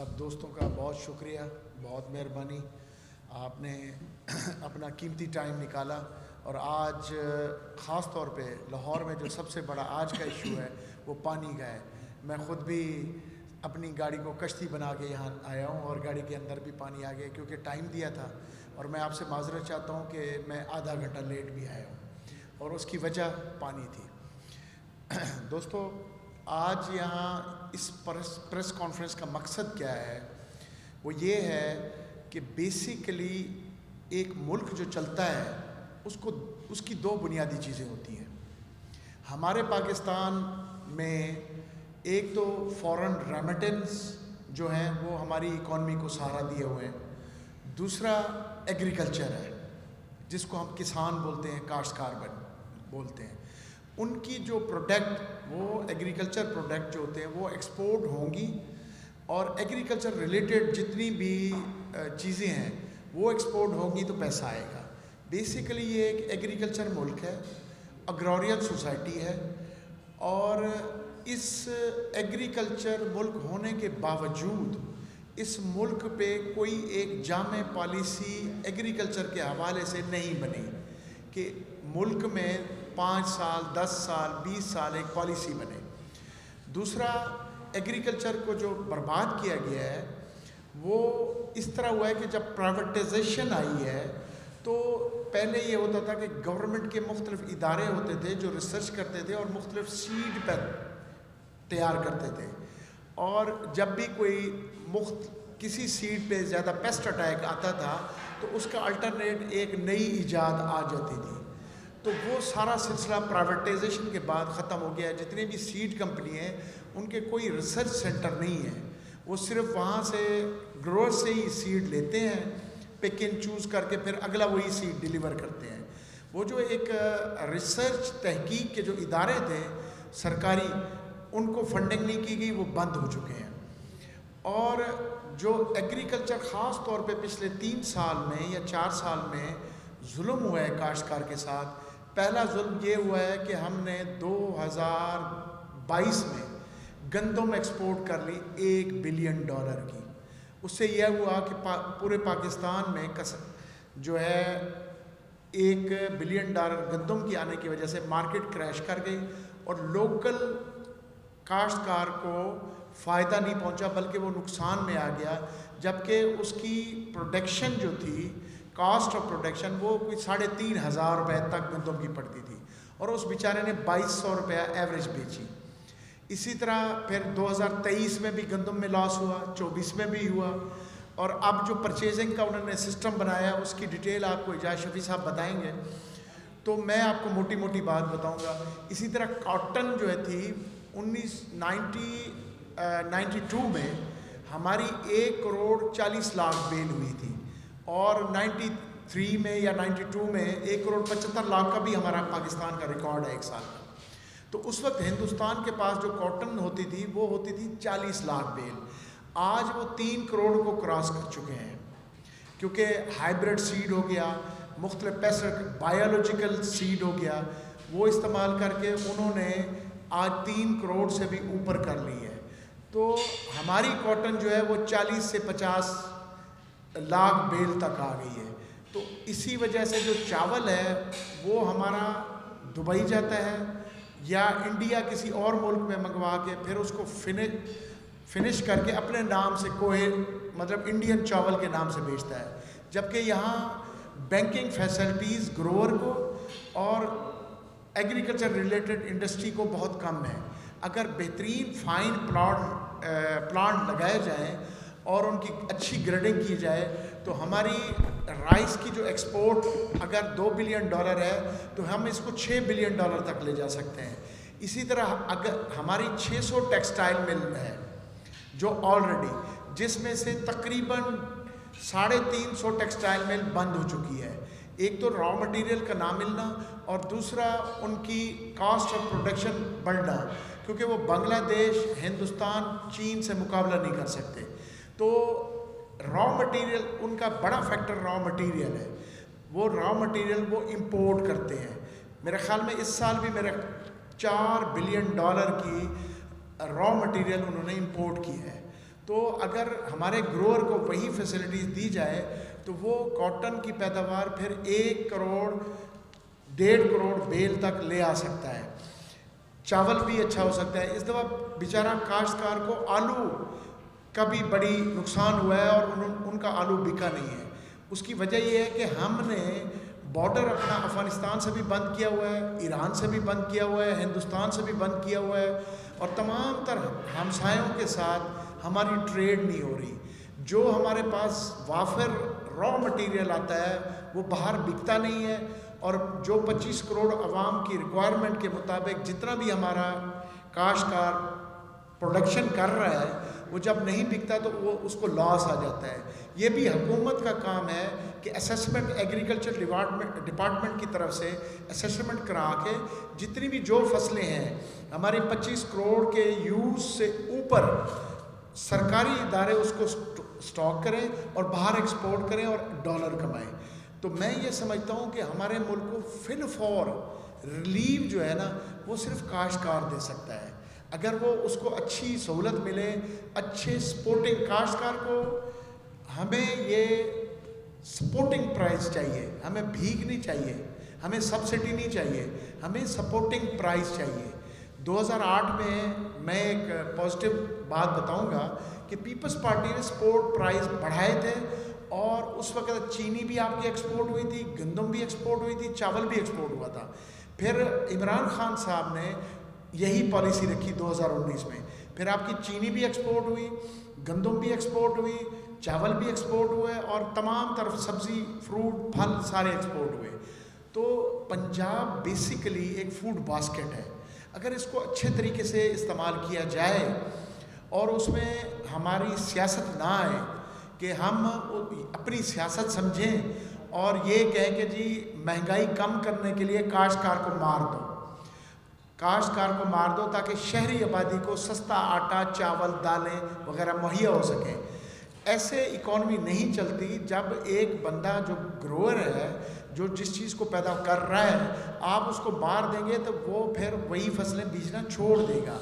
سب دوستوں کا بہت شکریہ، بہت مہربانی، آپ نے اپنا قیمتی ٹائم نکالا اور آج خاص طور پہ لاہور میں جو سب سے بڑا آج کا ایشو ہے وہ پانی کا ہے۔ میں خود بھی اپنی گاڑی کو کشتی بنا کے یہاں آیا ہوں اور گاڑی کے اندر بھی پانی آ گیا کیونکہ ٹائم دیا تھا، اور میں آپ سے معذرت چاہتا ہوں کہ میں آدھا گھنٹہ لیٹ بھی آیا ہوں اور اس کی وجہ پانی تھی۔ دوستو، آج یہاں اس پریس کانفرنس کا مقصد کیا ہے؟ وہ یہ ہے کہ بیسیکلی ایک ملک جو چلتا ہے اس کی دو بنیادی چیزیں ہوتی ہیں۔ ہمارے پاکستان میں ایک تو فورن ریمیٹنس جو ہیں وہ ہماری اکانومی کو سہارا دیے ہوئے ہیں، دوسرا ایگریکلچر ہے جس کو ہم کسان بولتے ہیں، کاشتکار بولتے ہیں۔ ان کی جو پروڈکٹ، وہ ایگریکلچر پروڈکٹ جو ہوتے ہیں وہ ایکسپورٹ ہوں گی، اور ایگریکلچر ریلیٹڈ جتنی بھی چیزیں ہیں وہ ایکسپورٹ ہوں گی تو پیسہ آئے گا۔ بیسیکلی یہ ایک ایگریکلچر ملک ہے، اگرورین سوسائٹی ہے، اور اس ایگریکلچر ملک ہونے کے باوجود اس ملک پہ کوئی ایک جامع پالیسی ایگریکلچر کے حوالے سے نہیں بنی کہ ملک میں 5 سال 10 سال 20 سال ایک پالیسی بنے۔ دوسرا، ایگریکلچر کو جو برباد کیا گیا ہے وہ اس طرح ہوا ہے کہ جب پرائیویٹائزیشن آئی ہے تو پہلے یہ ہوتا تھا کہ گورنمنٹ کے مختلف ادارے ہوتے تھے جو ریسرچ کرتے تھے اور مختلف سیڈ پر تیار کرتے تھے، اور جب بھی کوئی کسی سیڈ پہ زیادہ پیسٹ اٹیک آتا تھا تو اس کا الٹرنیٹ ایک نئی ایجاد آ جاتی تھی۔ تو وہ سارا سلسلہ پرائیویٹائزیشن کے بعد ختم ہو گیا ہے۔ جتنے بھی سیڈ کمپنی ہیں ان کے کوئی ریسرچ سینٹر نہیں ہے، وہ صرف وہاں سے گروور سے ہی سیڈ لیتے ہیں، پک اینڈ چوز کر کے پھر اگلا وہی سیڈ ڈیلیور کرتے ہیں۔ وہ جو ایک ریسرچ تحقیق کے جو ادارے تھے سرکاری، ان کو فنڈنگ نہیں کی گئی، وہ بند ہو چکے ہیں۔ اور جو ایگریکلچر خاص طور پہ پچھلے 3 سال میں یا 4 سال میں ظلم ہوا ہے کاشتکار کے ساتھ، پہلا ظلم یہ ہوا ہے کہ ہم نے 2022 میں گندم ایکسپورٹ کر لی $1 بلین کی۔ اس سے یہ ہوا کہ پورے پاکستان میں جو ہے $1 بلین گندم کی آنے کی وجہ سے مارکیٹ کریش کر گئی، اور لوکل کاشتکار کو فائدہ نہیں پہنچا بلکہ وہ نقصان میں آ گیا، جبکہ اس کی پروڈکشن جو تھی، کاسٹ آف پروڈکشن، وہ کوئی $3,500 تک گندم کی پڑتی تھی، اور اس بیچارے نے $2,200 ایوریج بیچی۔ اسی طرح پھر 2023 میں بھی گندم میں لاس ہوا، 24 میں بھی ہوا، اور اب جو پرچیزنگ کا انہوں نے سسٹم بنایا اس کی ڈیٹیل آپ کو اعجاز شفیع صاحب بتائیں گے، تو میں آپ کو موٹی موٹی بات بتاؤں گا۔ اسی طرح کاٹن جو ہے تھی 1992 میں ہماری 1,40,00,000 بیل ہوئی تھی، اور 93 میں یا 92 میں 1,75,00,000 کا بھی ہمارا پاکستان کا ریکارڈ ہے ایک سال کا۔ تو اس وقت ہندوستان کے پاس جو کاٹن ہوتی تھی وہ ہوتی تھی 40,00,000 بیل، آج وہ 3 کروڑ کو کراس کر چکے ہیں، کیونکہ ہائیبرڈ سیڈ ہو گیا، مختلف پیسٹ بایولوجیکل سیڈ ہو گیا، وہ استعمال کر کے انہوں نے آج 3 کروڑ سے بھی اوپر کر لی ہے۔ تو ہماری کاٹن جو ہے وہ 40 سے 50 لاکھ بیل تک آ گئی ہے۔ تو اسی وجہ سے جو چاول ہے وہ ہمارا دبئی جاتا ہے یا انڈیا کسی اور ملک میں منگوا کے پھر اس کو فنش کر کے اپنے نام سے مطلب انڈین چاول کے نام سے بیچتا ہے، جبکہ یہاں بینکنگ فیسلٹیز گروور کو اور ایگریکلچر ریلیٹڈ انڈسٹری کو بہت کم ہے۔ اگر بہترین فائن پلانٹ لگائے جائیں اور ان کی اچھی گریڈنگ کی جائے تو ہماری رائس کی جو ایکسپورٹ اگر $2 بلین ہے تو ہم اس کو $6 بلین تک لے جا سکتے ہیں۔ اسی طرح اگر ہماری 600 ٹیکسٹائل مل ہے جو آلریڈی، جس میں سے تقریباً 350 ٹیکسٹائل مل بند ہو چکی ہے۔ ایک تو را مٹیریل کا نہ ملنا، اور دوسرا ان کی کاسٹ آف پروڈکشن بڑھنا، کیونکہ وہ بنگلہ دیش، ہندوستان، چین سے مقابلہ نہیں کر سکتے۔ تو را مٹیریل ان کا بڑا فیکٹر را مٹیریل ہے، وہ را مٹیریل وہ امپورٹ کرتے ہیں۔ میرے خیال میں اس سال بھی میرے $4 بلین کی را مٹیریل انہوں نے امپورٹ کی ہے۔ تو اگر ہمارے گروور کو وہی فیسلٹیز دی جائے تو وہ کاٹن کی پیداوار پھر 1 کروڑ 1.5 کروڑ بیل تک لے آ سکتا ہے. چاول بھی اچھا ہو سکتا ہے. اس دفعہ بیچارہ کاشتکار کو آلو کا بھی بڑی نقصان ہوا ہے اور ان کا آلو بکا نہیں ہے. اس کی وجہ یہ ہے کہ ہم نے بارڈر اپنا افغانستان سے بھی بند کیا ہوا ہے, ایران سے بھی بند کیا ہوا ہے, ہندوستان سے بھی بند کیا ہوا ہے, اور تمام تر ہمسایوں کے ساتھ ہماری ٹریڈ نہیں ہو رہی. جو ہمارے پاس وافر را مٹیریل آتا ہے وہ باہر بکتا نہیں ہے, اور جو 25 کروڑ عوام کی ریکوائرمنٹ کے مطابق جتنا بھی ہمارا کاشتکار پروڈکشن کر رہا ہے وہ جب نہیں بکتا تو وہ اس کو لاس آ جاتا ہے. یہ بھی حکومت کا کام ہے کہ اسیسمنٹ ایگریکلچر ڈپارٹمنٹ کی طرف سے اسیسمنٹ کرا کے جتنی بھی جو فصلیں ہیں ہماری 25 کروڑ کے یوز سے اوپر سرکاری ادارے اس کو سٹاک کریں اور باہر ایکسپورٹ کریں اور ڈالر کمائیں. تو میں یہ سمجھتا ہوں کہ ہمارے ملک کو فی الفور ریلیف جو ہے نا وہ صرف کاشتکار دے سکتا ہے. اگر وہ اس کو اچھی سہولت ملے, اچھے سپورٹنگ کاشتکار کو, ہمیں یہ سپورٹنگ پرائز چاہیے, ہمیں بھیک نہیں چاہیے, ہمیں سبسڈی نہیں چاہیے, ہمیں سپورٹنگ پرائز چاہیے. 2008 میں ایک پازیٹیو بات بتاؤں گا کہ پیپلز پارٹی نے سپورٹ پرائز بڑھائے تھے, اور اس وقت چینی بھی آپ کی ایکسپورٹ ہوئی تھی, گندم بھی ایکسپورٹ ہوئی تھی, چاول بھی ایکسپورٹ ہوا تھا. پھر عمران خان صاحب نے یہی پالیسی رکھی 2019 میں, پھر آپ کی چینی بھی ایکسپورٹ ہوئی, گندم بھی ایکسپورٹ ہوئی, چاول بھی ایکسپورٹ ہوئے, اور تمام طرف سبزی, فروٹ, پھل سارے ایکسپورٹ ہوئے. تو پنجاب بیسیکلی ایک فوڈ باسکٹ ہے. اگر اس کو اچھے طریقے سے استعمال کیا جائے اور اس میں ہماری سیاست نہ آئے کہ ہم اپنی سیاست سمجھیں اور یہ کہیں کہ جی مہنگائی کم کرنے کے لیے کاشتکار کو مار دو, کاشتکار کو مار دو تاکہ شہری آبادی کو سستا آٹا, چاول, دالیں وغیرہ مہیا ہو سکیں. ایسے اکانومی نہیں چلتی. جب ایک بندہ جو گروور ہے, جو جس چیز کو پیدا کر رہا ہے, آپ اس کو مار دیں گے تو وہ پھر وہی فصلیں بیچنا چھوڑ دے گا,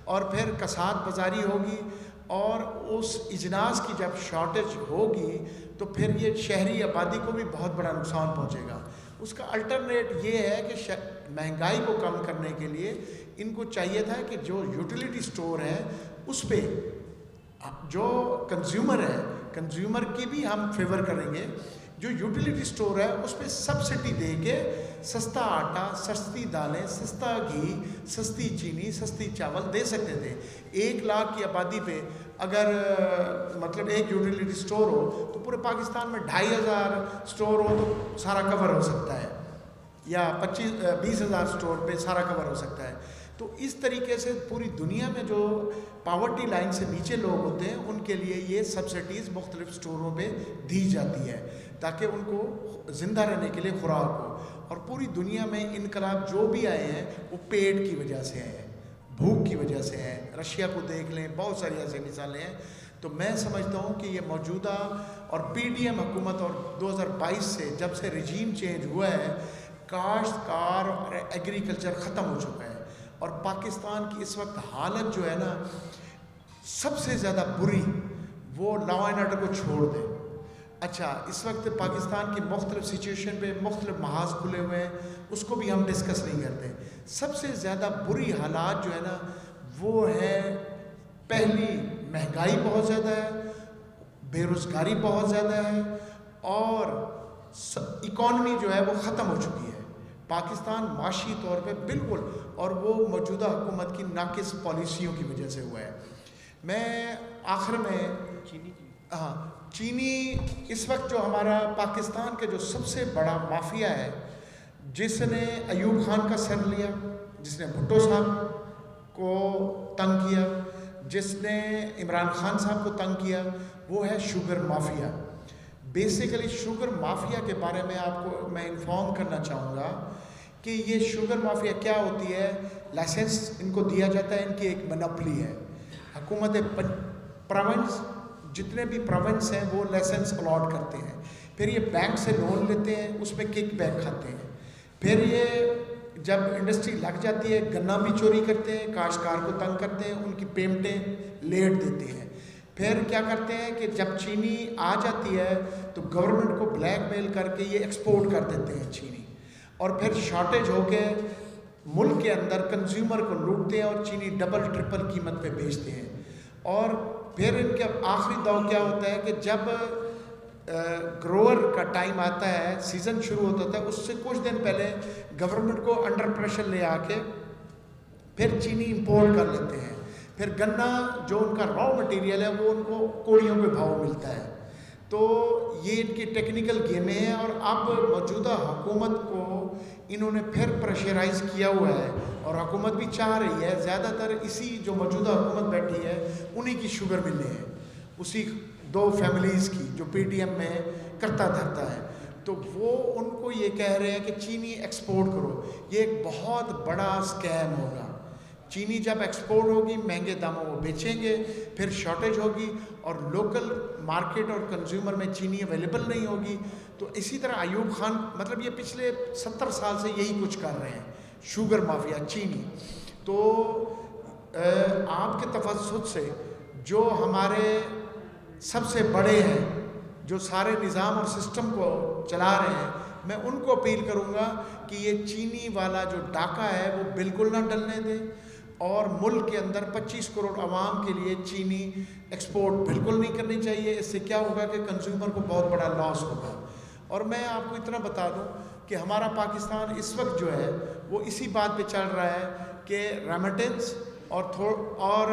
اور پھر کساد بازاری ہوگی, اور اس اجناس کی جب شارٹیج ہوگی تو پھر یہ شہری آبادی کو بھی بہت بڑا نقصان پہنچے گا. اس کا الٹرنیٹ یہ ہے کہ مہنگائی کو کم کرنے کے لیے ان کو چاہیے تھا کہ جو یوٹیلیٹی سٹور ہے اس پہ جو کنزیومر ہے, کنزیومر کی بھی ہم فیور کریں گے, جو یوٹیلیٹی سٹور ہے اس پہ سبسڈی دے کے سستا آٹا, سستی دالیں, سستا گھی, سستی چینی, سستی چاول دے سکتے تھے. 1 لاکھ کی آبادی پہ اگر مطلب ایک یوٹیلیٹی سٹور ہو تو پورے پاکستان میں 2500 سٹور ہو تو سارا کور ہو سکتا ہے, یا 20,000 سٹور پہ سارا کور ہو سکتا ہے. تو اس طریقے سے پوری دنیا میں جو پاورٹی لائن سے نیچے لوگ ہوتے ہیں ان کے لیے یہ سبسڈیز مختلف سٹوروں پہ دی جاتی ہے تاکہ ان کو زندہ رہنے کے لیے خوراک ہو. اور پوری دنیا میں انقلاب جو بھی آئے ہیں وہ پیٹ کی وجہ سے آئے ہیں, بھوک کی وجہ سے ہیں. رشیا کو دیکھ لیں, بہت ساری ایسی مثالیں ہیں. تو میں سمجھتا ہوں کہ یہ موجودہ اور پی ڈی ایم حکومت اور 2022 سے جب سے رجیم چینج ہوا ہے, کاشتکار اور ایگریکلچر ختم ہو چکا ہے. اور پاکستان کی اس وقت حالت جو ہے نا سب سے زیادہ بری, وہ لا اینڈ آرڈر کو چھوڑ دیں. اچھا, اس وقت پاکستان کی مختلف سچویشن پہ مختلف محاذ کھلے ہوئے ہیں, اس کو بھی ہم ڈسکس نہیں کرتے. سب سے زیادہ بری حالات جو ہے نا وہ ہے, پہلی مہنگائی بہت زیادہ ہے, بے روزگاری بہت زیادہ ہے, اور اکانومی جو ہے وہ ختم ہو چکی ہے. پاکستان معاشی طور پہ بالکل, اور وہ موجودہ حکومت کی ناقص پالیسیوں کی وجہ سے ہوا ہے. میں آخر میں چینی اس وقت جو ہمارا پاکستان کے جو سب سے بڑا مافیا ہے, جس نے ایوب خان کا سر لیا, جس نے بھٹو صاحب کو تنگ کیا, جس نے عمران خان صاحب کو تنگ کیا, وہ ہے sugar mafia. Basically sugar mafia کے بارے میں آپ کو میں انفارم کرنا چاہوں گا کہ یہ شوگر مافیا کیا ہوتی ہے. لائسنس ان کو دیا جاتا ہے, ان کی ایک منوپلی ہے. حکومت پروونس, جتنے بھی پروونس ہیں وہ لائسنس الاٹ کرتے ہیں, پھر یہ بینک سے لون لیتے ہیں, اس میں کک بیک کھاتے ہیں. پھر یہ جب انڈسٹری لگ جاتی ہے گنا بھی چوری کرتے ہیں, کاشتکار کو تنگ کرتے ہیں, ان کی پیمنٹیں لیٹ دیتے ہیں. پھر کیا کرتے ہیں کہ جب چینی آ جاتی ہے تو گورنمنٹ کو بلیک میل کر کے یہ ایکسپورٹ کر دیتے ہیں چینی، اور پھر شارٹیج ہو کے ملک کے اندر کنزیومر کو لوٹتے ہیں اور چینی ڈبل ٹرپل قیمت پہ بیچتے ہیں. اور پھر ان کے آخری دور کیا ہوتا ہے کہ جب گروور کا ٹائم آتا ہے، سیزن شروع ہوتا ہے، اس سے کچھ دن پہلے گورنمنٹ کو انڈر پریشر لے آ کے پھر چینی امپورٹ کر لیتے ہیں. پھر گنا جو ان کا را مٹیریل ہے وہ ان کو کوڑیوں کے بھاؤ ملتا ہے. تو یہ ان کی ٹیکنیکل گیمیں ہیں، اور اب موجودہ حکومت کو انہوں نے پھر پریشرائز کیا ہوا ہے، اور حکومت بھی چاہ رہی ہے زیادہ تر اسی جو موجودہ حکومت بیٹھی ہے انہی کی شوگر ملیں ہیں، اسی 2 فیملیز کی جو پی ٹی ایم میں کرتا دھرتا ہے. تو وہ ان کو یہ کہہ رہے ہیں کہ چینی ایکسپورٹ کرو. یہ ایک بہت بڑا اسکیم ہوگا. چینی جب ایکسپورٹ ہوگی مہنگے داموں وہ بیچیں گے، پھر شارٹیج ہوگی اور لوکل مارکیٹ اور کنزیومر میں چینی اویلیبل نہیں ہوگی. تو اسی طرح ایوب خان مطلب یہ پچھلے 70 سال سے یہی کچھ کر رہے ہیں، شوگر مافیا چینی. تو آپ کے تفسد سے جو ہمارے سب سے بڑے ہیں، جو سارے نظام اور سسٹم کو چلا رہے ہیں، میں ان کو اپیل کروں گا کہ یہ چینی والا جو ڈاکہ ہے وہ بالکل نہ ڈلنے دیں، اور ملک کے اندر 25 کروڑ عوام کے لیے چینی ایکسپورٹ بالکل نہیں کرنی چاہیے. اس سے کیا ہوگا کہ کنزیومر کو بہت بڑا لاس ہوگا. اور میں آپ کو اتنا بتا دوں کہ ہمارا پاکستان اس وقت جو ہے وہ اسی بات پہ چل رہا ہے کہ ریمیٹنس اور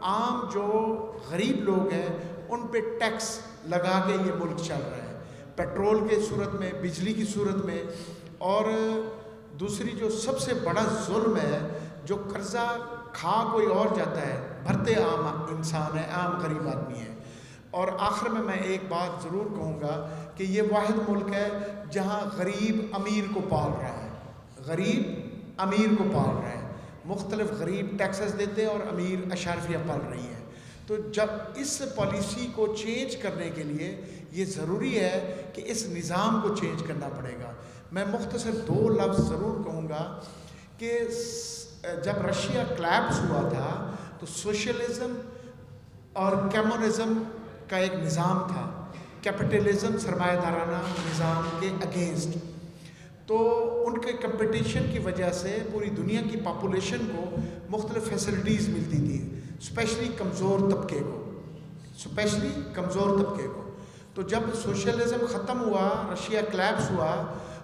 عام جو غریب لوگ ہیں ان پہ ٹیکس لگا کے یہ ملک چل رہا ہے، پیٹرول کے صورت میں، بجلی کی صورت میں. اور دوسری جو سب سے بڑا ظلم ہے، جو قرضہ کھا کوئی اور جاتا ہے، بھرتے عام انسان ہے، عام غریب آدمی ہے. اور آخر میں ایک بات ضرور کہوں گا کہ یہ واحد ملک ہے جہاں غریب امیر کو پال رہا ہے، غریب امیر کو پال رہا ہے. مختلف غریب ٹیکسز دیتے ہیں اور امیر اشرافیہ پال رہی ہے. تو جب اس پالیسی کو چینج کرنے کے لیے یہ ضروری ہے کہ اس نظام کو چینج کرنا پڑے گا. میں مختصر 2 لفظ ضرور کہوں گا کہ جب رشیا کلیپس ہوا تھا تو سوشلزم اور کمیونزم کا ایک نظام تھا، کیپٹلزم سرمایہ دارانہ نظام کے اگینسٹ. تو ان کے کمپٹیشن کی وجہ سے پوری دنیا کی پاپولیشن کو مختلف فیسلٹیز ملتی تھی، اسپیشلی کمزور طبقے کو. تو جب سوشلزم ختم ہوا، رشیا کلیپس ہوا،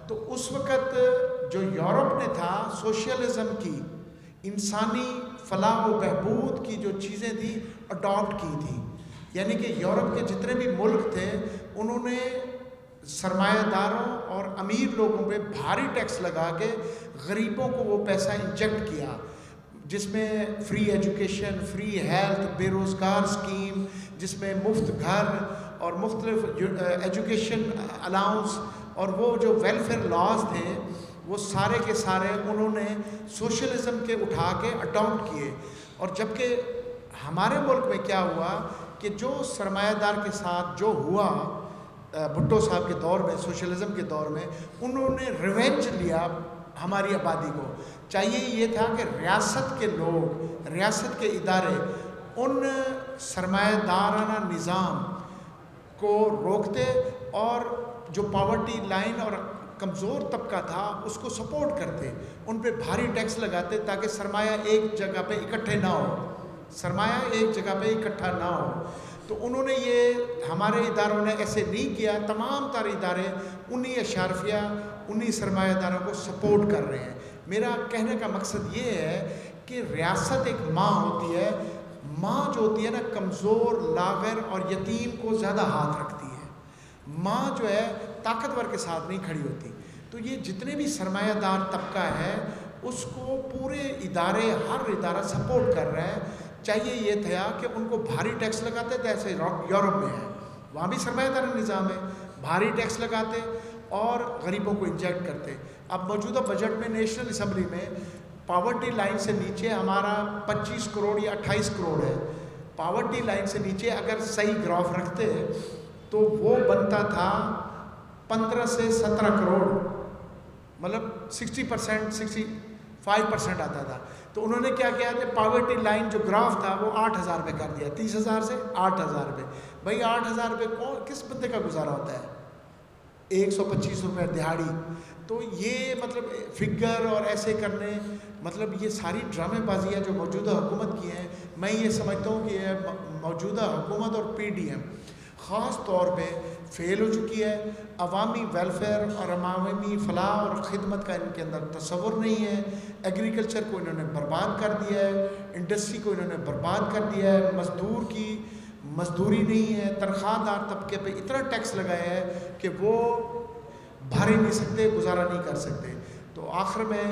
تو اس وقت جو یورپ نے تھا سوشلزم کی، انسانی فلاح و بہبود کی جو چیزیں تھیں اڈاپٹ کی تھی. یعنی کہ یورپ کے جتنے بھی ملک تھے انہوں نے سرمایہ داروں اور امیر لوگوں پہ بھاری ٹیکس لگا کے غریبوں کو وہ پیسہ انجیکٹ کیا، جس میں فری ایجوکیشن، فری ہیلتھ، بے روزگار اسکیم، جس میں مفت گھر اور مختلف ایجوکیشن الاؤنس، اور وہ جو ویلفیئر لاز تھے وہ سارے کے سارے انہوں نے سوشلزم کے اٹھا کے اڈاپٹ کیے. اور جبکہ ہمارے ملک میں کیا ہوا کہ جو سرمایہ دار کے ساتھ جو ہوا بھٹو صاحب کے دور میں، سوشلزم کے دور میں، انہوں نے ریونج لیا ہماری آبادی کو. چاہیے یہ تھا کہ ریاست کے لوگ، ریاست کے ادارے ان سرمایہ دارانہ نظام کو روکتے اور جو پاورٹی لائن اور کمزور طبقہ تھا اس کو سپورٹ کرتے، ان پہ بھاری ٹیکس لگاتے تاکہ سرمایہ ایک جگہ پہ اکٹھے نہ ہو. تو انہوں نے یہ، ہمارے اداروں نے ایسے نہیں کیا. تمام تر ادارے انہی اشرافیہ، انہی سرمایہ داروں کو سپورٹ کر رہے ہیں. میرا کہنے کا مقصد یہ ہے کہ ریاست ایک ماں ہوتی ہے، ماں جو ہوتی ہے نا کمزور، لاغر اور یتیم کو زیادہ ہاتھ رکھتی ہے. ماں جو ہے طاقتور کے ساتھ نہیں کھڑی ہوتی. تو یہ جتنے بھی سرمایہ دار طبقہ ہے اس کو پورے ادارے، ہر ادارہ سپورٹ کر رہا ہے. چاہیے یہ تھا کہ ان کو بھاری ٹیکس لگاتے تھے، ایسے یورپ میں ہے، وہاں بھی سرمایہ دار نظام ہے، بھاری ٹیکس لگاتے اور غریبوں کو انجیکٹ کرتے. اب موجودہ بجٹ میں نیشنل اسمبلی میں پاورٹی لائن سے نیچے ہمارا 25 کروڑ یا 28 کروڑ ہے. پاورٹی لائن سے نیچے اگر صحیح گراف رکھتے تو وہ بنتا تھا 15 سے 17 کروڑ، مطلب 60%، 5% آتا تھا. تو انہوں نے کیا کیا کہ پاورٹی لائن جو گراف تھا وہ 8,000 روپے کر دیا, 30,000 سے 8,000 روپے. بھائی 8,000 روپے کس بندے کا گزارا ہوتا ہے؟ 125 روپے دہاڑی. تو یہ مطلب فگر اور ایسے کرنے, مطلب یہ ساری ڈرامے بازیاں جو موجودہ حکومت کی ہیں, میں یہ سمجھتا ہوں کہ یہ موجودہ حکومت اور پی ڈی ایم خاص طور پہ فیل ہو چکی ہے. عوامی ویلفیئر اور عوامی فلاح اور خدمت کا ان کے اندر تصور نہیں ہے. ایگریکلچر کو انہوں نے برباد کر دیا ہے, انڈسٹری کو انہوں نے برباد کر دیا ہے, مزدور کی مزدوری نہیں ہے, تنخواہ دار طبقے پہ اتنا ٹیکس لگایا ہے کہ وہ بھر ہی نہیں سکتے, گزارا نہیں کر سکتے. تو آخر میں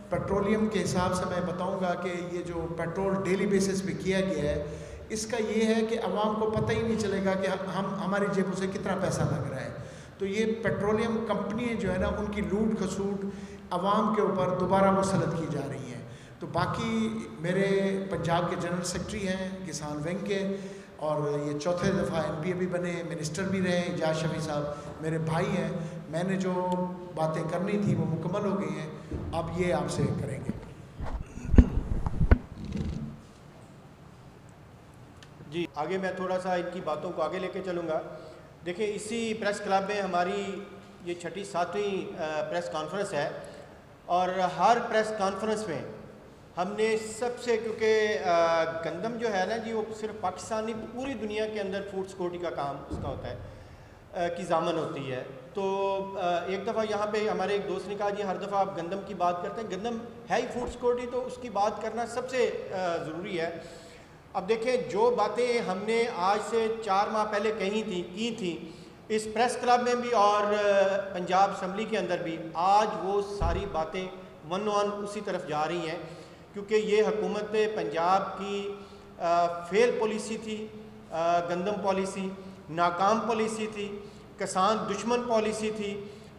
پیٹرولیم کے حساب سے میں بتاؤں گا کہ یہ جو پیٹرول ڈیلی بیسس پہ کیا گیا ہے, اس کا یہ ہے کہ عوام کو پتہ ہی نہیں چلے گا کہ ہماری جیبوں سے کتنا پیسہ لگ رہا ہے. تو یہ پیٹرولیم کمپنیاں جو ہے نا, ان کی لوٹ کھسوٹ عوام کے اوپر دوبارہ مسلط کی جا رہی ہیں. تو باقی میرے پنجاب کے جنرل سیکرٹری ہیں کسان ونگ کے, اور یہ چوتھے دفعہ ایم پی اے بھی بنے, منسٹر بھی رہے, اعجاز شفیع صاحب میرے بھائی ہیں. میں نے جو باتیں کرنی تھی وہ مکمل ہو گئی ہیں, اب یہ آپ سے کریں گے. جی آگے میں تھوڑا سا ان کی باتوں کو آگے لے کے چلوں گا. دیکھیں اسی پریس کلب میں ہماری یہ 7ویں پریس کانفرنس ہے, اور ہر پریس کانفرنس میں ہم نے سب سے, کیونکہ گندم جو ہے نا جی وہ صرف پاکستان نہیں پوری دنیا کے اندر فوڈ سیکورٹی کا کام اس کا ہوتا ہے, کی ضامن ہوتی ہے. تو ایک دفعہ یہاں پہ ہمارے ایک دوست نے کہا جی ہر دفعہ آپ گندم کی بات کرتے ہیں, گندم ہے ہی فوڈ سیکورٹی, تو اس کی بات کرنا سب سے ضروری ہے. اب دیکھیں جو باتیں ہم نے آج سے 4 ماہ پہلے کی تھیں اس پریس کلب میں بھی اور پنجاب اسمبلی کے اندر بھی, آج وہ ساری باتیں ون اسی طرف جا رہی ہیں, کیونکہ یہ حکومت پنجاب کی فیل پالیسی تھی, گندم پالیسی ناکام پالیسی تھی, کسان دشمن پالیسی تھی,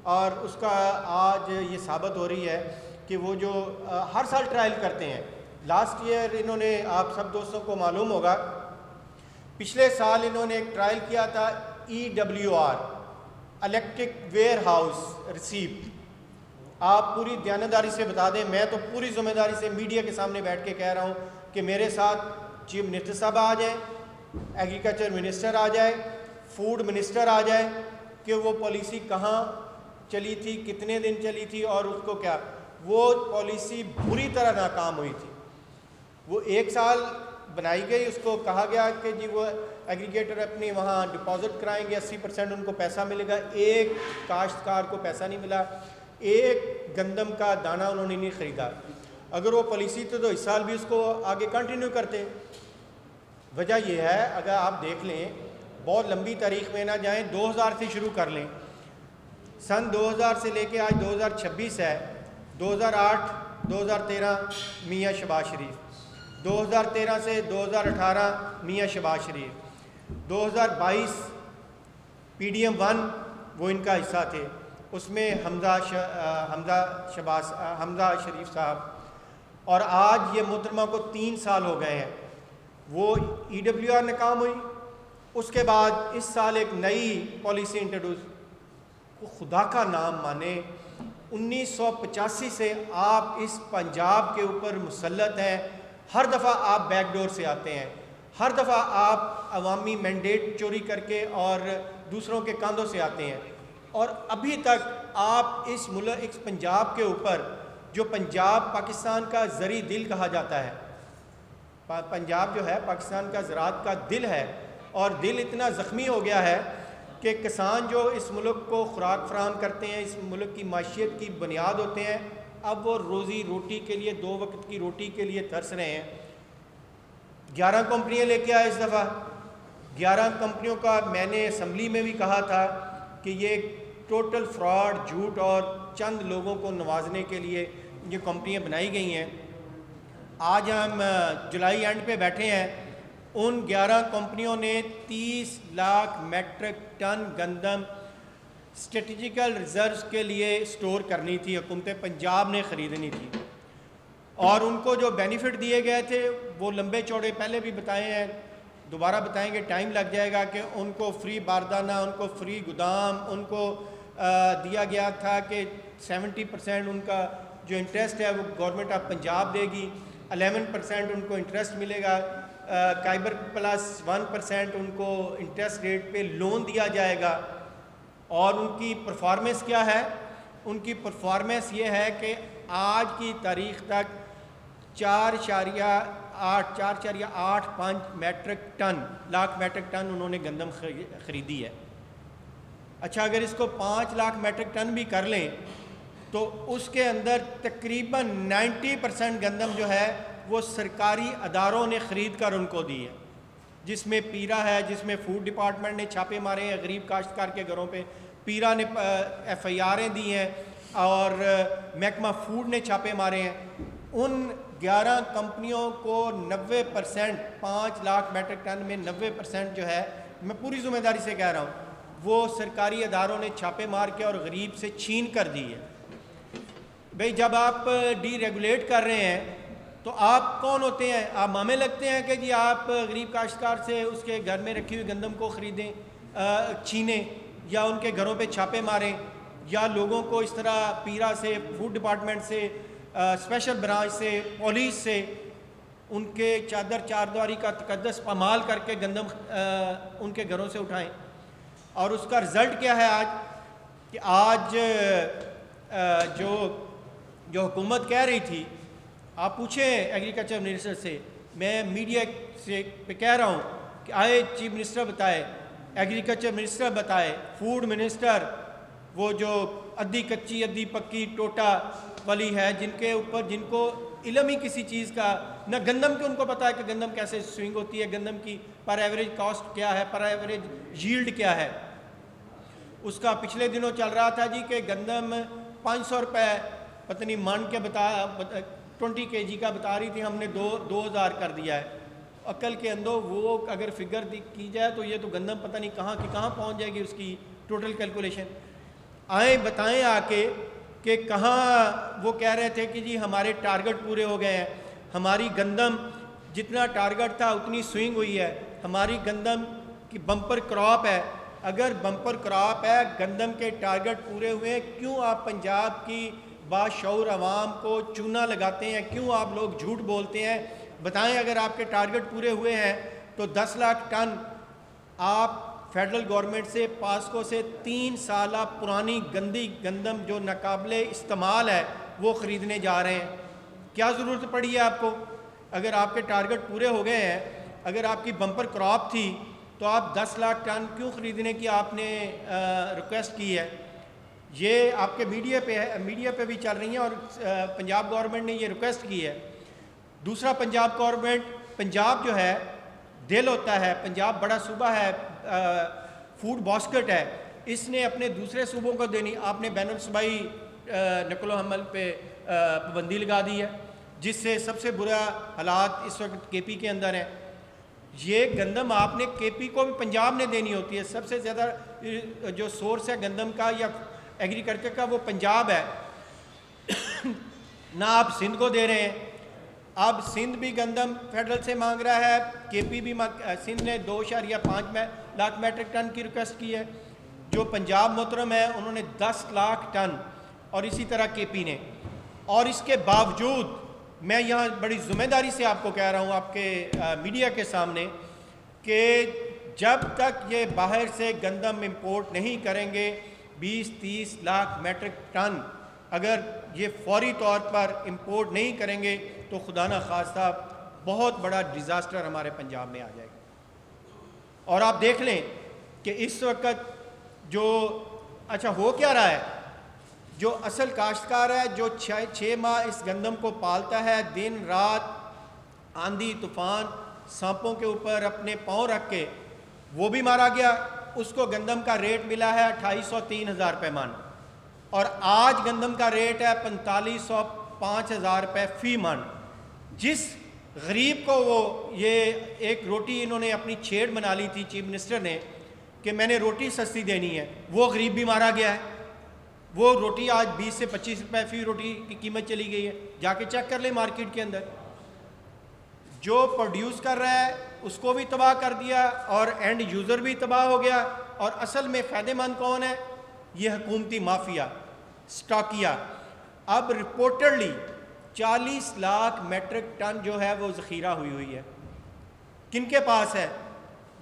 اور اس کا آج یہ ثابت ہو رہی ہے کہ وہ جو ہر سال ٹرائل کرتے ہیں. لاسٹ ایئر انہوں نے, آپ سب دوستوں کو معلوم ہوگا, پچھلے سال انہوں نے ایک ٹرائل کیا تھا EWR electric where house receipt. آپ پوری دیانتداری سے بتا دیں, میں تو پوری ذمہ داری سے میڈیا کے سامنے بیٹھ کے کہہ رہا ہوں کہ میرے ساتھ چیف منسٹر صاحب آ جائیں, ایگریکلچر منسٹر آ جائے, فوڈ منسٹر آ جائے, کہ وہ پالیسی کہاں چلی تھی, کتنے دن چلی تھی, اور اس کو کیا, وہ پالیسی بری طرح ناکام ہوئی تھی. وہ 1 سال بنائی گئی, اس کو کہا گیا کہ جی وہ ایگریگیٹر اپنی وہاں ڈپازٹ کرائیں گے, 80% ان کو پیسہ ملے گا. ایک کاشتکار کو پیسہ نہیں ملا, ایک گندم کا دانہ انہوں نے نہیں خریدا. اگر وہ پالیسی تو اس سال بھی اس کو آگے کنٹینیو کرتے. وجہ یہ ہے, اگر آپ دیکھ لیں, بہت لمبی تاریخ میں نہ جائیں, 2000 سے شروع کر لیں, سن 2000 سے لے کے آج 2026 ہے. 2008 2013 میاں شہباز شریف, 2013 سے 2018 میاں شہباز شریف, 2022 PDM-1 وہ ان کا حصہ تھے, اس میں حمزہ شریف صاحب, اور آج یہ محترمہ کو 3 سال ہو گئے ہیں. وہ EWR ناکام ہوئی, اس کے بعد اس سال ایک نئی پالیسی انٹروڈیوس, خدا کا نام مانے 1985 سے آپ اس پنجاب کے اوپر مسلط ہیں. ہر دفعہ آپ بیک ڈور سے آتے ہیں, ہر دفعہ آپ عوامی مینڈیٹ چوری کر کے اور دوسروں کے کاندھوں سے آتے ہیں, اور ابھی تک آپ اس ملک, اس پنجاب کے اوپر, جو پنجاب پاکستان کا زرعی دل کہا جاتا ہے, پنجاب جو ہے پاکستان کا زراعت کا دل ہے, اور دل اتنا زخمی ہو گیا ہے کہ کسان جو اس ملک کو خوراک فراہم کرتے ہیں, اس ملک کی معیشت کی بنیاد ہوتے ہیں, اب وہ روزی روٹی کے لیے, 2 وقت کی روٹی کے لیے ترس رہے ہیں. 11 کمپنیاں لے کے آئے اس دفعہ. 11 کمپنیوں کا میں نے اسمبلی میں بھی کہا تھا کہ یہ ٹوٹل فراڈ, جھوٹ اور چند لوگوں کو نوازنے کے لیے یہ کمپنیاں بنائی گئی ہیں. آج ہم جولائی اینڈ پہ بیٹھے ہیں, ان 11 کمپنیوں نے 30 لاکھ میٹرک ٹن گندم اسٹریٹجیکل ریزروز کے لیے سٹور کرنی تھی, حکومت پنجاب نے خریدنی تھی, اور ان کو جو بینیفٹ دیے گئے تھے وہ لمبے چوڑے پہلے بھی بتائے ہیں, دوبارہ بتائیں گے, ٹائم لگ جائے گا, کہ ان کو فری باردانہ, ان کو فری گودام, ان کو دیا گیا تھا کہ 70% ان کا جو انٹرسٹ ہے وہ گورنمنٹ آف پنجاب دے گی, 11% ان کو انٹرسٹ ملے گا, خیبر پلس 1% ان کو انٹرسٹ ریٹ پہ لون دیا جائے گا. اور ان کی پرفارمنس کیا ہے؟ ان کی پرفارمنس یہ ہے کہ آج کی تاریخ تک 4.85 لاکھ میٹرک ٹن انہوں نے گندم خریدی ہے. اچھا, اگر اس کو 5 لاکھ میٹرک ٹن بھی کر لیں تو اس کے اندر تقریباً 90% گندم جو ہے وہ سرکاری اداروں نے خرید کر ان کو دی ہے, جس میں پیرا ہے, جس میں فوڈ ڈپارٹمنٹ نے چھاپے مارے ہیں غریب کاشتکار کے گھروں پہ, پیرا نے FIRیں دی ہیں, اور محکمہ فوڈ نے چھاپے مارے ہیں. ان 11 کمپنیوں کو 90%, 5 لاکھ میٹرک ٹن میں 90% جو ہے, میں پوری ذمہ داری سے کہہ رہا ہوں, وہ سرکاری اداروں نے چھاپے مار کے اور غریب سے چھین کر دی ہے. بھئی جب آپ ڈی ریگولیٹ کر رہے ہیں تو آپ کون ہوتے ہیں؟ آپ مامے لگتے ہیں کہ جی آپ غریب کاشتکار سے اس کے گھر میں رکھی ہوئی گندم کو خریدیں, چھینیں, یا ان کے گھروں پہ چھاپے ماریں, یا لوگوں کو اس طرح پیرا سے, فوڈ ڈپارٹمنٹ سے, اسپیشل برانچ سے, پولیس سے ان کے چادر چاردواری کا تقدس پامال کر کے گندم ان کے گھروں سے اٹھائیں. اور اس کا رزلٹ کیا ہے آج؟ کہ آج جو حکومت کہہ رہی تھی, آپ پوچھیں ایگریکلچر منسٹر سے, میں میڈیا سے پہ کہہ رہا ہوں کہ آئے چیف منسٹر بتائے, ایگریکلچر منسٹر بتائے, فوڈ منسٹر, وہ جو ادھی کچی ادھی پکی ٹوٹا والی ہے, جن کو علم ہی کسی چیز کا نہ, گندم کے ان کو پتا ہے کہ گندم کیسے سوئنگ ہوتی ہے, گندم کی پر ایوریج کاسٹ کیا ہے, پر ایوریج ییلڈ کیا ہے. اس کا پچھلے دنوں چل رہا تھا جی کہ گندم 500 روپے پتہ نہیں من کے 20 kg کا بتا رہی تھی, ہم نے 2000 کر دیا ہے. عقل کے اندر وہ اگر فگر کی جائے تو یہ تو گندم پتہ نہیں کہاں کی کہاں پہنچ جائے گی اس کی ٹوٹل کیلکولیشن. آئیں بتائیں آ کے کہ کہاں وہ کہہ رہے تھے کہ جی ہمارے ٹارگٹ پورے ہو گئے ہیں, ہماری گندم جتنا ٹارگٹ تھا اتنی سوئنگ ہوئی ہے, ہماری گندم کی بمپر کراپ ہے. اگر بمپر کراپ ہے, گندم کے ٹارگٹ پورے ہوئے, کیوں آپ پنجاب کی باشعور عوام کو چونا لگاتے ہیں؟ کیوں آپ لوگ جھوٹ بولتے ہیں؟ بتائیں اگر آپ کے ٹارگٹ پورے ہوئے ہیں تو 10 لاکھ ٹن آپ فیڈرل گورنمنٹ سے, پاسکو سے 3 سالہ پرانی گندی گندم جو ناقابل استعمال ہے وہ خریدنے جا رہے ہیں. کیا ضرورت پڑی ہے آپ کو؟ اگر آپ کے ٹارگٹ پورے ہو گئے ہیں, اگر آپ کی بمپر کراپ تھی تو آپ 10 لاکھ ٹن کیوں خریدنے کی آپ نے ریکویسٹ کی ہے؟ یہ آپ کے میڈیا پہ بھی چل رہی ہیں, اور پنجاب گورنمنٹ نے یہ ریکویسٹ کی ہے. دوسرا, پنجاب گورنمنٹ, پنجاب جو ہے دل ہوتا ہے, پنجاب بڑا صوبہ ہے, فوڈ باسکٹ ہے, اس نے اپنے دوسرے صوبوں کو دینی. آپ نے بین الصوبائی نقل و حمل پہ پابندی لگا دی ہے, جس سے سب سے برا حالات اس وقت KP کے اندر ہیں. یہ گندم آپ نے KP کو بھی پنجاب نے دینی ہوتی ہے. سب سے زیادہ جو سورس ہے گندم کا یا ایگریکلچر کا وہ پنجاب ہے, نہ آپ سندھ کو دے رہے ہیں. اب سندھ بھی گندم فیڈرل سے مانگ رہا ہے, KP بھی سندھ نے 2.5 لاکھ میٹرک ٹن کی ریکویسٹ کی ہے. جو پنجاب محترم ہے انہوں نے 10 لاکھ ٹن, اور اسی طرح KP نے. اور اس کے باوجود میں یہاں بڑی ذمہ داری سے آپ کو کہہ رہا ہوں آپ کے میڈیا کے سامنے کہ جب تک یہ باہر سے گندم امپورٹ نہیں کریں گے 20-30 لاکھ میٹرک ٹن اگر یہ فوری طور پر امپورٹ نہیں کریں گے تو خدا نہ خواستہ بہت بڑا ڈیزاسٹر ہمارے پنجاب میں آ جائے گا. اور آپ دیکھ لیں کہ اس وقت جو اچھا ہو کیا رہا ہے, جو اصل کاشتکار ہے جو 6 ماہ اس گندم کو پالتا ہے, دن رات آندھی طوفان سانپوں کے اوپر اپنے پاؤں رکھ کے, وہ بھی مارا گیا. اس کو گندم کا ریٹ ملا ہے 2,500-3,000 روپے من, اور آج گندم کا ریٹ ہے 4,500-5,000 روپے فی من. جس غریب کو وہ یہ ایک روٹی انہوں نے اپنی چھیڑ بنا لی تھی چیف منسٹر نے کہ میں نے روٹی سستی دینی ہے, وہ غریب بھی مارا گیا ہے. وہ روٹی آج 20 سے 25 روپے فی روٹی کی قیمت چلی گئی ہے. جا کے چیک کر لیں مارکیٹ کے اندر. جو پروڈیوس کر رہا ہے اس کو بھی تباہ کر دیا, اور اینڈ یوزر بھی تباہ ہو گیا. اور اصل میں فائدہ مند کون ہے؟ یہ حکومتی مافیا, سٹاکیا. اب رپورٹڈلی 40 لاکھ میٹرک ٹن جو ہے وہ ذخیرہ ہوئی ہے. کن کے پاس ہے؟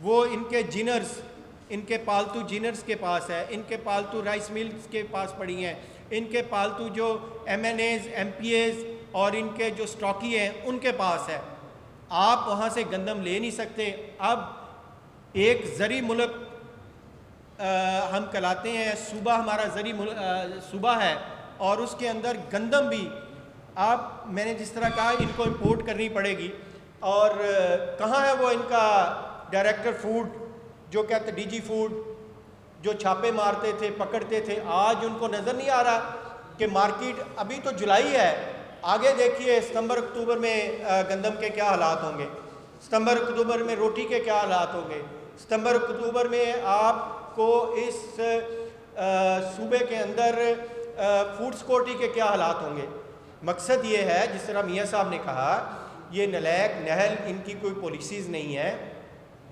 وہ ان کے جینرز، ان کے پالتو جینرز کے پاس ہے، ان کے پالتو رائس ملز کے پاس پڑی ہیں، ان کے پالتو جو MNAs, MPAs اور ان کے جو سٹاکی ہیں ان کے پاس ہے. آپ وہاں سے گندم لے نہیں سکتے. اب ایک زرعی ملک ہم کہلاتے ہیں، صوبہ ہمارا زرعی صوبہ ہے، اور اس کے اندر گندم بھی میں نے جس طرح کہا ان کو امپورٹ کرنی پڑے گی. اور کہاں ہے وہ ان کا ڈائریکٹر فوڈ جو کہتے ڈی جی فوڈ، جو چھاپے مارتے تھے، پکڑتے تھے؟ آج ان کو نظر نہیں آ رہا کہ مارکیٹ، ابھی تو جولائی ہے، آگے دیکھیے ستمبر اکتوبر میں گندم کے کیا حالات ہوں گے، ستمبر اکتوبر میں روٹی کے کیا حالات ہوں گے، ستمبر اکتوبر میں آپ کو اس صوبے کے اندر فوڈ سیکورٹی کے کیا حالات ہوں گے. مقصد یہ ہے، جس طرح میاں صاحب نے کہا، یہ نلیک نہل ان کی کوئی پالیسیز نہیں ہے،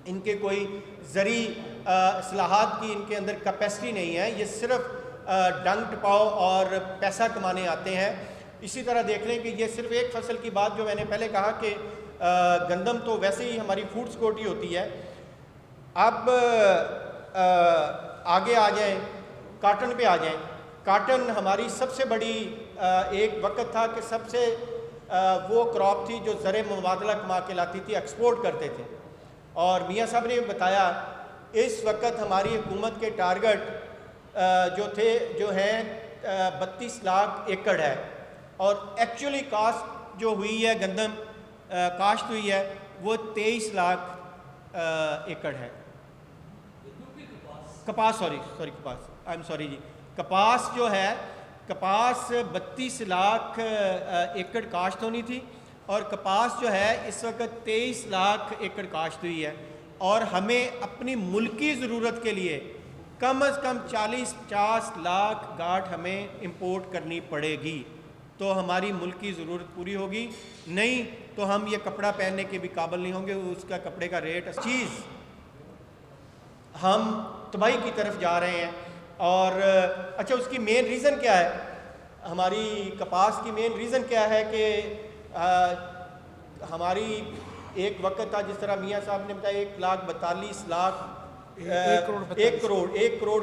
ان کے کوئی زرعی اصلاحات کی ان کے اندر کیپیسٹی نہیں ہے، یہ صرف ڈنگ ٹپاؤ اور پیسہ کمانے آتے ہیں. اسی طرح دیکھ لیں کہ یہ صرف ایک فصل کی بات جو میں نے پہلے کہا کہ گندم تو ویسے ہی ہماری فوڈ سیکورٹی ہوتی ہے. اب آگے آ جائیں، کاٹن پہ آ جائیں. کاٹن ہماری سب سے بڑی ایک وقت تھا کہ سب سے وہ کراپ تھی جو زر مبادلہ کما کے لاتی تھی، ایکسپورٹ کرتے تھے. اور میاں صاحب نے بتایا اس وقت ہماری حکومت کے ٹارگٹ جو ہیں 32 لاکھ ایکڑ ہے، اور ایکچولی کاسٹ جو ہوئی ہے گندم کاشت ہوئی ہے وہ 23 لاکھ ایکڑ ہے. کپاس کپاس جو ہے، کپاس 32 لاکھ ایکڑ کاشت ہونی تھی، اور کپاس جو ہے اس وقت 23 لاکھ ایکڑ کاشت ہوئی ہے. اور ہمیں اپنی ملکی ضرورت کے لیے کم از کم 40-50 لاکھ گاٹ ہمیں امپورٹ کرنی پڑے گی تو ہماری ملکی ضرورت پوری ہوگی. نہیں تو ہم یہ کپڑا پہننے کے بھی قابل نہیں ہوں گے. اس کا کپڑے کا ریٹ چیز ہم تباہی کی طرف جا رہے ہیں. اور اچھا، اس کی مین ریزن کیا ہے؟ ہماری کپاس کی مین ریزن کیا ہے کہ ہماری ایک وقت تھا، جس طرح میاں صاحب نے بتایا 1 کروڑ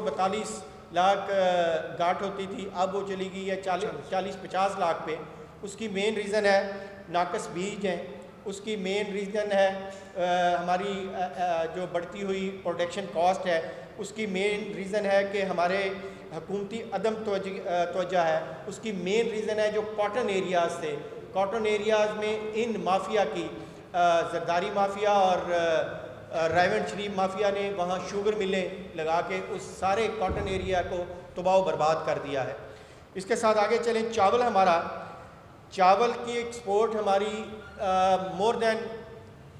42 لاکھ گاٹ ہوتی تھی. اب وہ چلی گئی ہے 40-50 لاکھ پہ. اس کی مین ریزن ہے ناقص بیج ہیں. اس کی مین ریزن ہے ہماری جو بڑھتی ہوئی پروڈکشن کاسٹ ہے. اس کی مین ریزن ہے کہ ہمارے حکومتی عدم توجہ ہے. اس کی مین ریزن ہے جو کاٹن ایریاز تھے. کاٹن ایریاز میں ان مافیا کی زرداری مافیا اور رائیونٹ شریف مافیا نے وہاں شوگر ملیں لگا کے اس سارے کاٹن ایریا کو تباہ و برباد کر دیا ہے. اس کے ساتھ آگے چلیں. چاول کی ایکسپورٹ ہماری مور دین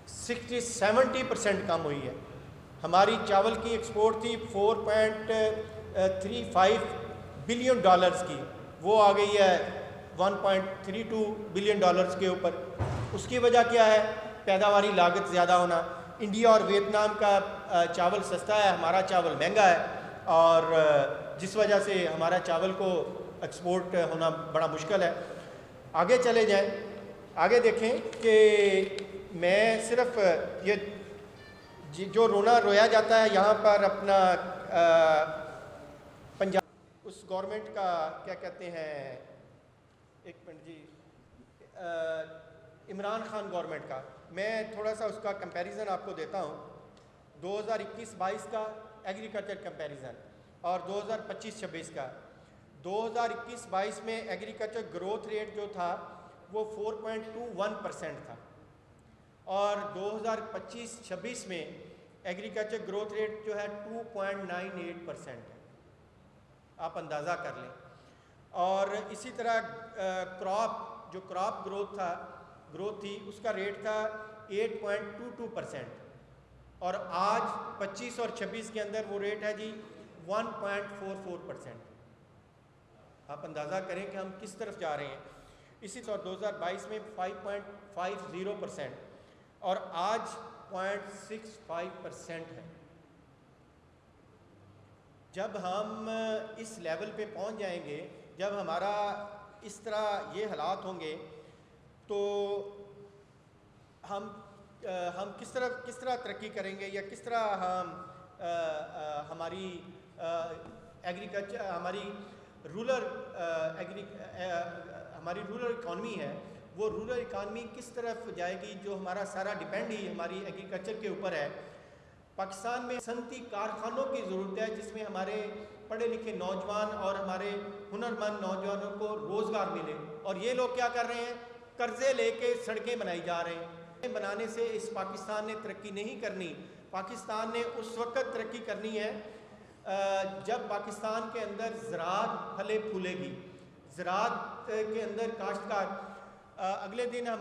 60-70% کم ہوئی ہے. ہماری چاول کی ایکسپورٹ تھی $4.35 بلین کی، وہ آ گئی ہے $1.32 بلین کے اوپر. اس کی وجہ کیا ہے؟ پیداواری لاگت زیادہ ہونا. انڈیا اور ویتنام کا چاول سستا ہے، ہمارا چاول مہنگا ہے، اور جس وجہ سے ہمارا چاول کو ایکسپورٹ ہونا بڑا مشکل ہے. آگے چلے جائیں. آگے دیکھیں کہ میں صرف یہ جو رویا جاتا ہے یہاں پر اپنا پنجاب اس گورنمنٹ کا کیا کہتے ہیں، ایک منٹ جی، عمران خان گورنمنٹ کا، میں تھوڑا سا اس کا کمپیریزن آپ کو دیتا ہوں. 2021-22 کا ایگریکلچر کمپیریزن اور 2025-26 کا. 2021-22 میں ایگریکلچر گروتھ ریٹ جو تھا وہ 4.21% تھا، اور 2025-26 میں ایگریکلچر گروتھ ریٹ جو ہے 2.98% ہے. آپ اندازہ کر لیں. اور اسی طرح کراپ گروتھ تھی اس کا ریٹ تھا 8.22%، اور آج 25 اور 26 کے اندر وہ ریٹ ہے جی 1.44%. آپ اندازہ کریں کہ ہم کس طرف جا رہے ہیں. اسی طور 2022 میں 5.50% اور آج 0.65% ہے. جب ہم اس لیول پہ پہنچ جائیں گے، جب ہمارا اس طرح یہ حالات ہوں گے تو ہم کس طرح ترقی کریں گے، یا کس طرح ہم ہماری ایگریکلچر، ہماری رورل اکانومی ہے، وہ رورل اکانومی کس طرف جائے گی، جو ہمارا سارا ڈیپینڈ ہی ہماری ایگریکلچر کے اوپر ہے۔ پاکستان میں صنعتی کارخانوں کی ضرورت ہے، جس میں ہمارے پڑھے لکھے نوجوان اور ہمارے ہنرمند نوجوانوں کو روزگار ملے، اور یہ لوگ کیا کر رہے ہیں، قرضے لے کے سڑکیں بنائی جا رہے ہیں۔ بنانے سے اس پاکستان نے ترقی نہیں کرنی۔ پاکستان نے اس وقت ترقی کرنی ہے جب پاکستان کے اندر زراعت پھلے پھولے گی، زراعت کے اندر کاشتکار۔ اگلے دن